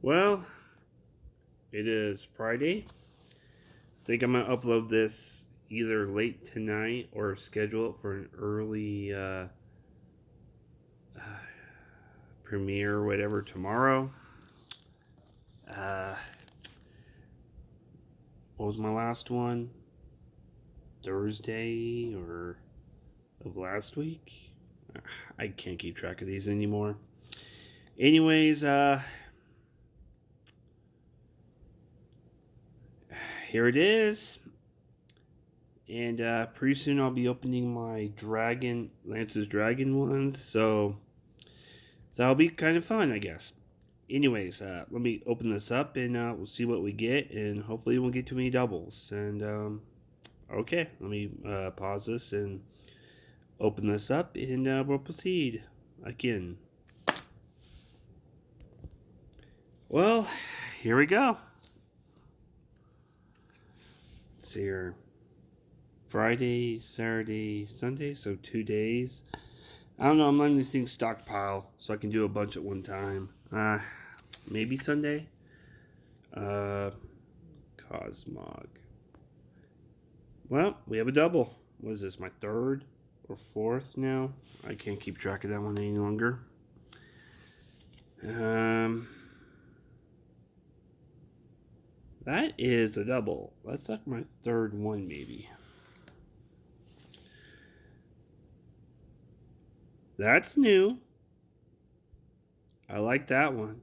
Well, it is Friday. I think I'm gonna upload this either late tonight or schedule it for an early premiere or whatever tomorrow. Uh, what was my last one? Thursday or of last week? I can't keep track of these anymore. Anyways, here it is. And pretty soon I'll be opening my Lance's Dragon ones, so that'll be kind of fun, I guess. Anyways, let me open this up and we'll see what we get, and hopefully we won't get too many doubles. And okay, let me pause this and open this up, and we'll proceed again. Well, here we go. Let's see here. Friday, Saturday, Sunday, so 2 days. I don't know, I'm letting these things stockpile so I can do a bunch at one time. Maybe Sunday? Cosmog. Well, we have a double. What is this, my third or fourth now? I can't keep track of that one any longer. That is a double. That's like my third one, maybe. That's new. I like that one.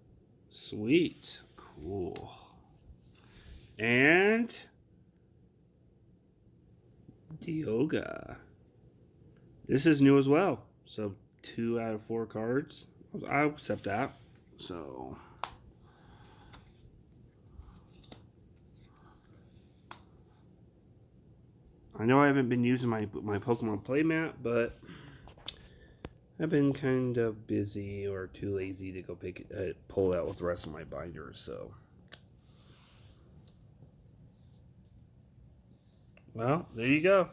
Sweet. Cool. And Dioga. This is new as well. So 2 out of 4 cards. I'll accept that. So I know I haven't been using my Pokemon playmat, but I've been kind of busy or too lazy to go pull out with the rest of my binders. So, well, there you go.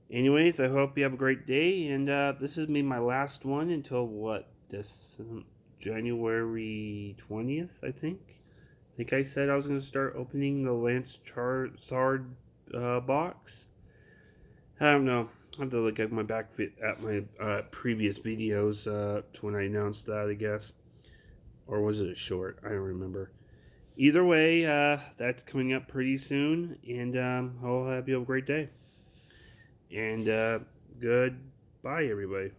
Anyways, I hope you have a great day, and this is my last one until what, this January 20th, I think. I think I said I was going to start opening the Lance Charizard box. I don't know. I have to look at my previous videos to when I announced that, I guess. Or was it a short? I don't remember. Either way, that's coming up pretty soon, and I'll have you have a great day. And goodbye, everybody.